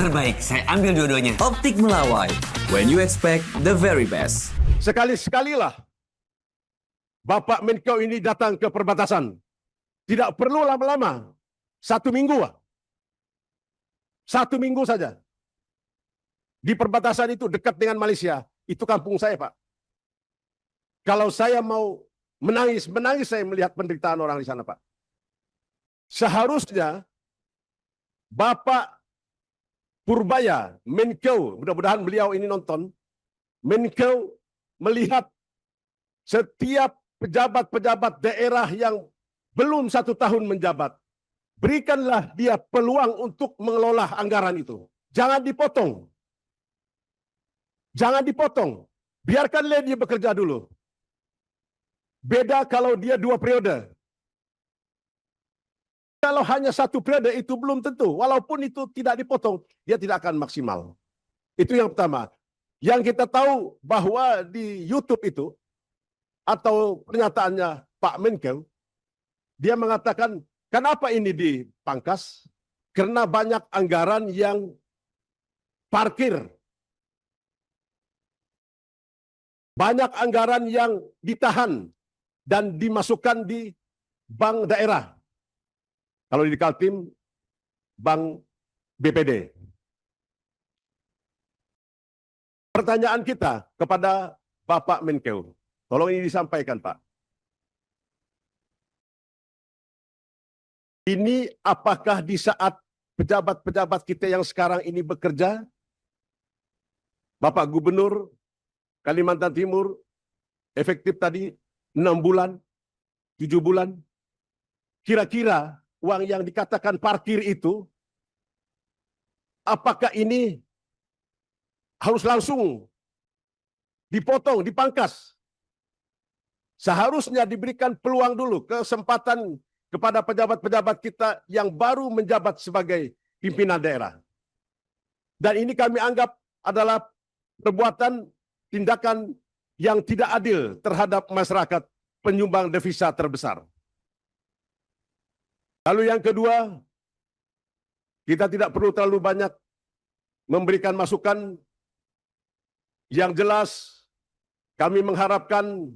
terbaik. Saya ambil dua-duanya. Optik Melawai, when you expect the very best. Sekali-sekalilah Bapak Menko ini datang ke perbatasan. Tidak perlu lama-lama. 1 minggu. 1 minggu saja. Di perbatasan itu dekat dengan Malaysia. Itu kampung saya, Pak. Kalau saya mau menangis saya melihat penderitaan orang di sana, Pak. Seharusnya Bapak Purbaya, Menko, mudah-mudahan beliau ini nonton, Menko melihat setiap pejabat-pejabat daerah yang belum 1 tahun menjabat. Berikanlah dia peluang untuk mengelola anggaran itu. Jangan dipotong. Jangan dipotong. Biarkanlah dia bekerja dulu. Beda kalau dia 2 periode. Kalau hanya 1 periode itu belum tentu. Walaupun itu tidak dipotong, dia tidak akan maksimal. Itu yang pertama. Yang kita tahu bahwa di YouTube itu, atau pernyataannya Pak Menko, dia mengatakan, kenapa ini dipangkas? Karena banyak anggaran yang parkir. Banyak anggaran yang ditahan dan dimasukkan di bank daerah. Kalau di Kaltim, bank BPD. Pertanyaan kita kepada Bapak Menko, tolong ini disampaikan, Pak. Ini apakah di saat pejabat-pejabat kita yang sekarang ini bekerja, Bapak Gubernur Kalimantan Timur, efektif tadi 6 bulan, 7 bulan, kira-kira uang yang dikatakan parkir itu, apakah ini harus langsung dipotong, dipangkas? Seharusnya diberikan peluang dulu, kesempatan kepada pejabat-pejabat kita yang baru menjabat sebagai pimpinan daerah. Dan ini kami anggap adalah perbuatan tindakan yang tidak adil terhadap masyarakat penyumbang devisa terbesar. Lalu yang kedua, kita tidak perlu terlalu banyak memberikan masukan. Yang jelas, kami mengharapkan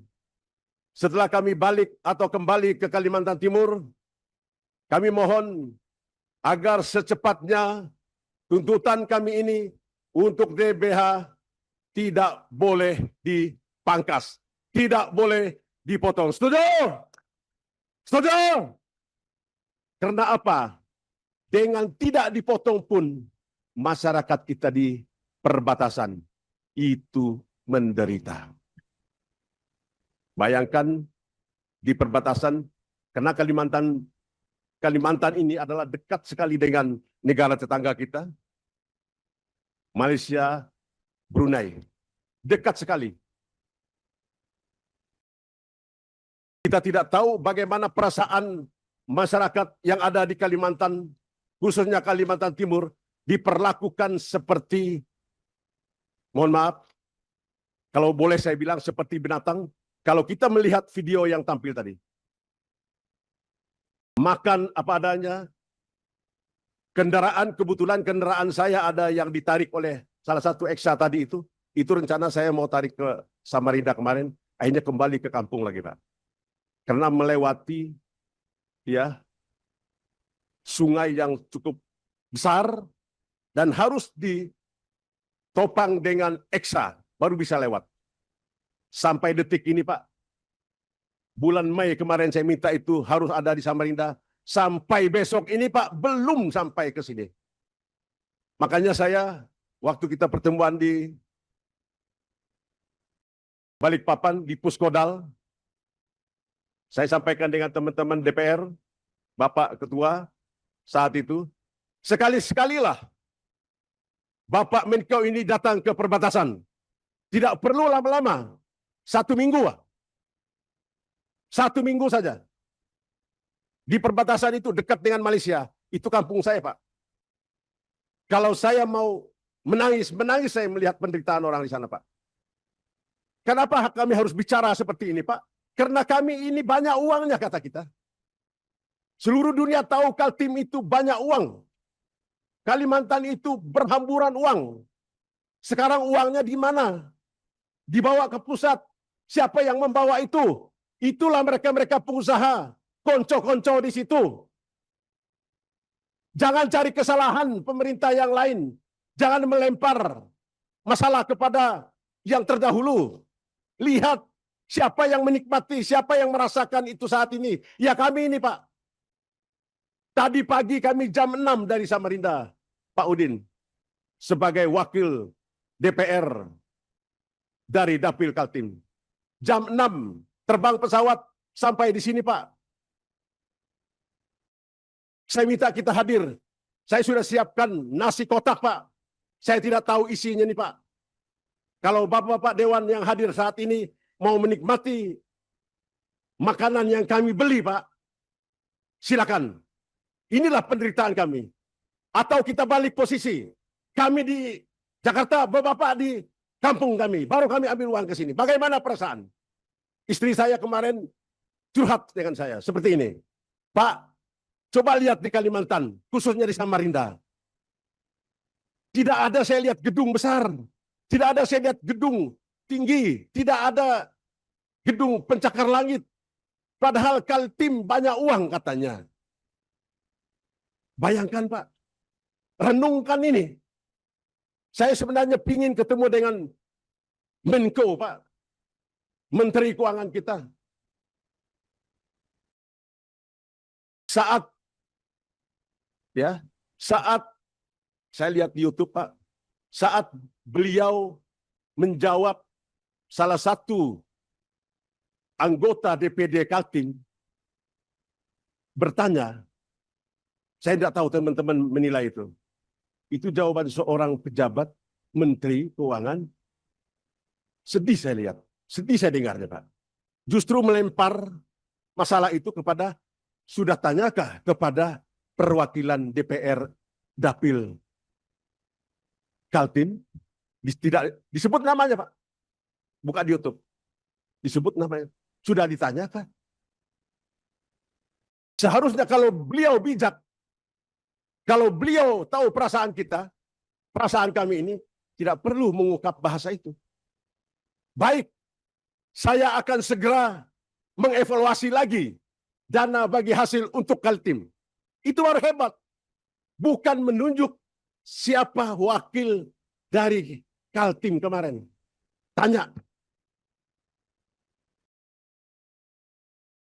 setelah kami balik atau kembali ke Kalimantan Timur, kami mohon agar secepatnya tuntutan kami ini untuk DBH tidak boleh dipangkas, tidak boleh dipotong. Setuju? Setuju? Karena apa? Dengan tidak dipotong pun, masyarakat kita di perbatasan itu menderita. Bayangkan di perbatasan, karena Kalimantan ini adalah dekat sekali dengan negara tetangga kita, Malaysia, Brunei. Dekat sekali. Kita tidak tahu bagaimana perasaan masyarakat yang ada di Kalimantan, khususnya Kalimantan Timur, diperlakukan seperti, mohon maaf, kalau boleh saya bilang seperti binatang. Kalau kita melihat video yang tampil tadi, makan apa adanya, kebetulan kendaraan saya ada yang ditarik oleh salah satu eksa tadi itu rencana saya mau tarik ke Samarinda kemarin, akhirnya kembali ke kampung lagi, Pak. Karena melewati sungai yang cukup besar dan harus ditopang dengan eksa baru bisa lewat. Sampai detik ini, Pak, bulan Mei kemarin saya minta itu harus ada di Samarinda. Sampai besok ini, Pak, belum sampai ke sini. Makanya saya, waktu kita pertemuan di Balikpapan, di Puskodal, saya sampaikan dengan teman-teman DPR, Bapak Ketua saat itu, sekali-sekalilah Bapak Menko ini datang ke perbatasan. Tidak perlu lama-lama. 1 minggu. 1 minggu saja. Di perbatasan itu dekat dengan Malaysia. Itu kampung saya, Pak. Kalau saya mau menangis saya melihat penderitaan orang di sana, Pak. Kenapa kami harus bicara seperti ini, Pak? Karena kami ini banyak uangnya, kata kita. Seluruh dunia tahu Kaltim itu banyak uang. Kalimantan itu berhamburan uang. Sekarang uangnya di mana? Dibawa ke pusat. Siapa yang membawa itu? Itulah mereka-mereka pengusaha, konco-konco di situ. Jangan cari kesalahan pemerintah yang lain. Jangan melempar masalah kepada yang terdahulu. Lihat siapa yang menikmati, siapa yang merasakan itu saat ini. Ya kami ini Pak. Tadi pagi kami jam 6 dari Samarinda, Pak Udin. Sebagai wakil DPR dari Dapil Kaltim. Jam 6 terbang pesawat sampai di sini Pak. Saya minta kita hadir. Saya sudah siapkan nasi kotak Pak. Saya tidak tahu isinya nih Pak. Kalau Bapak-Bapak Dewan yang hadir saat ini mau menikmati makanan yang kami beli Pak, silakan. Inilah penderitaan kami. Atau kita balik posisi. Kami di Jakarta, Bapak di kampung kami. Baru kami ambil uang ke sini. Bagaimana perasaan? Istri saya kemarin curhat dengan saya. Seperti ini. Pak, coba lihat di Kalimantan. Khususnya di Samarinda. Tidak ada saya lihat gedung besar. Tidak ada saya lihat gedung tinggi. Tidak ada gedung pencakar langit. Padahal Kaltim banyak uang katanya. Bayangkan Pak. Renungkan ini. Saya sebenarnya ingin ketemu dengan Menko Pak. Menteri Keuangan kita. Saat saya lihat di YouTube Pak, saat beliau menjawab salah satu anggota DPD Kaltim bertanya, saya tidak tahu teman-teman menilai itu. Itu jawaban seorang pejabat Menteri Keuangan. Sedih saya lihat, sedih saya dengarnya Pak. Justru melempar masalah itu kepada, sudah tanyakah kepada perwakilan DPR Dapil Kaltim? Tidak disebut namanya Pak. Buka di YouTube. Disebut namanya. Sudah ditanyakan. Seharusnya kalau beliau bijak, kalau beliau tahu perasaan kita, perasaan kami ini, tidak perlu mengungkap bahasa itu. Baik, saya akan segera mengevaluasi lagi dana bagi hasil untuk Kaltim. Itu baru hebat. Bukan menunjuk siapa wakil dari Kaltim kemarin. Tanya.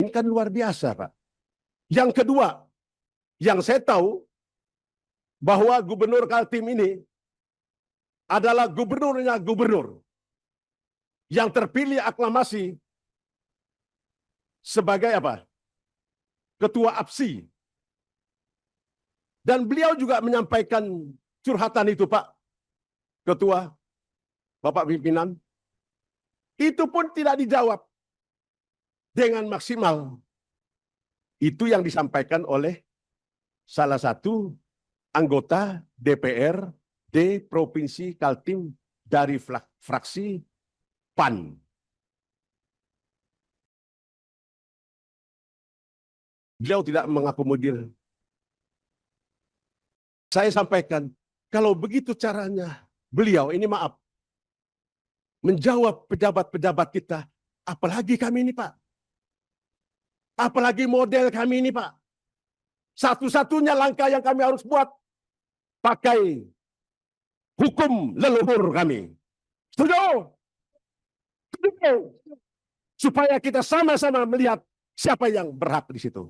Ini kan luar biasa, Pak. Yang kedua, yang saya tahu, bahwa Gubernur Kaltim ini adalah gubernurnya gubernur yang terpilih aklamasi sebagai apa? Ketua APSI. Dan beliau juga menyampaikan curhatan itu Pak Ketua, Bapak Pimpinan. Itu pun tidak dijawab dengan maksimal. Itu yang disampaikan oleh salah satu anggota DPR di Provinsi Kaltim dari fraksi PAN. Beliau tidak mengakomodir. Saya sampaikan, kalau begitu caranya beliau, ini maaf, menjawab pejabat-pejabat kita, apalagi kami ini Pak. Apalagi model kami ini Pak. Satu-satunya langkah yang kami harus buat, pakai hukum leluhur kami. Setuju? Setuju. Supaya kita sama-sama melihat siapa yang berhak di situ.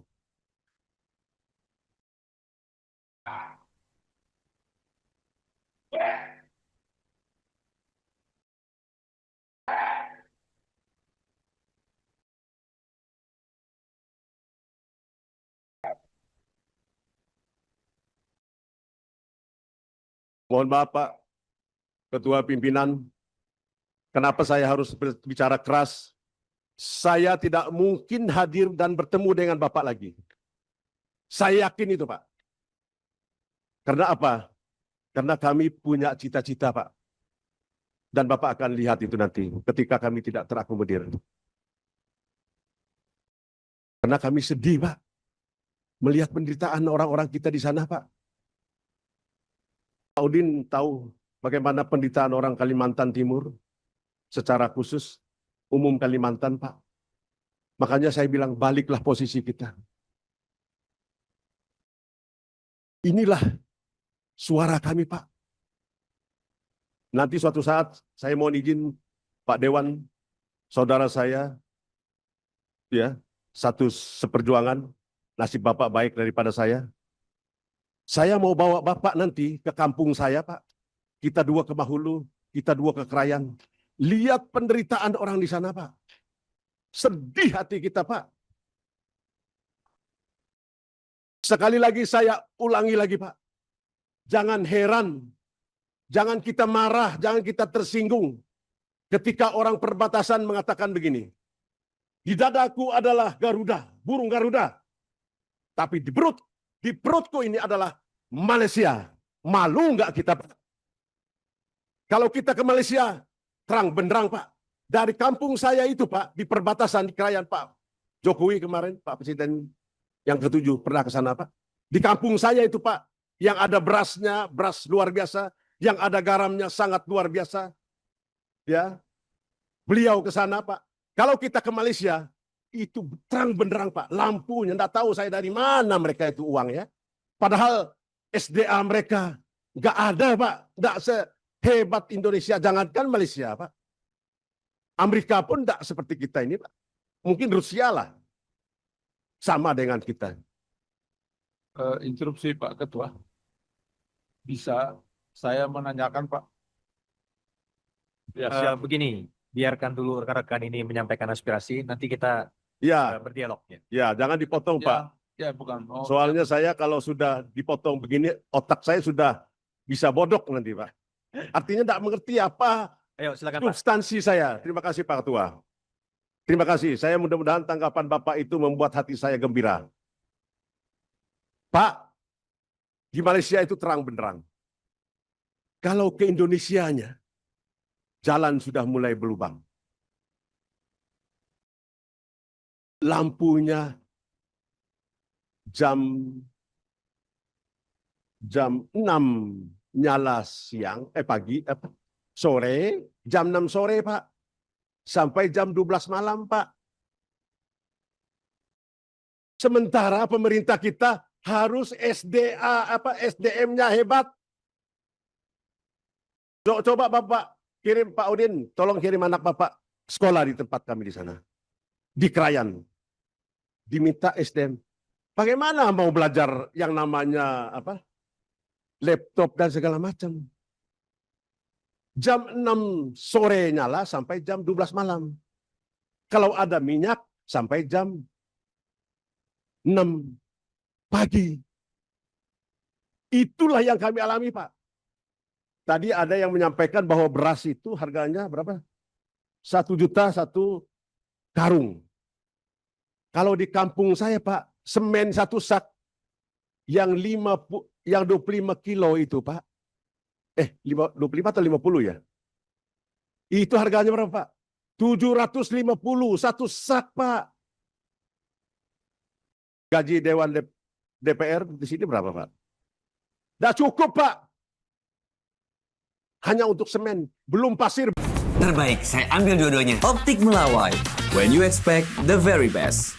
Mohon maaf Pak Ketua Pimpinan, kenapa saya harus bicara keras? Saya tidak mungkin hadir dan bertemu dengan Bapak lagi. Saya yakin itu Pak. Karena apa? Karena kami punya cita-cita Pak. Dan Bapak akan lihat itu nanti ketika kami tidak terakomodir. Karena kami sedih Pak. Melihat penderitaan orang-orang kita di sana Pak. Pak Udin tahu bagaimana penderitaan orang Kalimantan Timur secara khusus, umum Kalimantan, Pak. Makanya saya bilang baliklah posisi kita. Inilah suara kami, Pak. Nanti suatu saat saya mohon izin Pak Dewan, saudara saya, ya, satu seperjuangan, nasib Bapak baik daripada saya. Saya mau bawa Bapak nanti ke kampung saya, Pak. Kita dua ke Mahulu, kita dua ke Krayan. Lihat penderitaan orang di sana, Pak. Sedih hati kita, Pak. Sekali lagi saya ulangi lagi, Pak. Jangan heran, jangan kita marah, jangan kita tersinggung ketika orang perbatasan mengatakan begini. Di dadaku adalah Garuda, burung Garuda. Tapi di perutku ini adalah Malaysia. Malu nggak kita, Pak? Kalau kita ke Malaysia, terang benderang, Pak. Dari kampung saya itu, Pak, di perbatasan di Krayan, Pak. Jokowi kemarin, Pak Presiden yang ke-7 pernah ke sana, Pak. Di kampung saya itu, Pak, yang ada berasnya, beras luar biasa, yang ada garamnya sangat luar biasa. Ya. Beliau ke sana, Pak. Kalau kita ke Malaysia, itu terang benderang, Pak. Lampunya, enggak tahu saya dari mana mereka itu uang, ya. Padahal SDA mereka nggak ada, Pak. Nggak sehebat Indonesia, jangankan Malaysia, Pak. Amerika pun enggak seperti kita ini, Pak. Mungkin Rusia lah. Sama dengan kita. Interupsi Pak Ketua. Bisa saya menanyakan, Pak? Ya, siap. Begini, biarkan dulu rekan-rekan ini menyampaikan aspirasi, nanti kita Ya, berdialog. ya, jangan dipotong, Pak. Ya, bukan. Oh, Soalnya saya kalau sudah dipotong begini, otak saya sudah bisa bodok nanti, Pak. Artinya tidak mengerti apa Ayo, silakan Pak. substansi saya. Terima kasih, Pak Ketua. Terima kasih. Saya mudah-mudahan tanggapan Bapak itu membuat hati saya gembira. Pak, di Malaysia itu terang benderang. Kalau ke Indonesianya, jalan sudah mulai berlubang. Lampunya jam 6 nyala siang, pagi, sore, jam 6 sore, Pak. Sampai jam 12 malam, Pak. Sementara pemerintah kita harus SDM-nya hebat. Coba Bapak kirim Pak Udin, tolong kirim anak Bapak sekolah di tempat kami di sana. Di Krayan. Diminta SDM. Bagaimana mau belajar yang namanya laptop dan segala macam. Jam 6 sore nyala sampai jam 12 malam. Kalau ada minyak sampai jam 6 pagi. Itulah yang kami alami, Pak. Tadi ada yang menyampaikan bahwa beras itu harganya berapa? 1 juta 1 karung. Kalau di kampung saya, Pak, semen 1 sak yang 25 kilo itu, Pak. 25 atau 50 ya? Itu harganya berapa, Pak? 750 1 sak, Pak. Gaji Dewan DPR di sini berapa, Pak? Tidak cukup, Pak. Hanya untuk semen, belum pasir. Terbaik, saya ambil dua-duanya. Optik Melawai. When you expect the very best.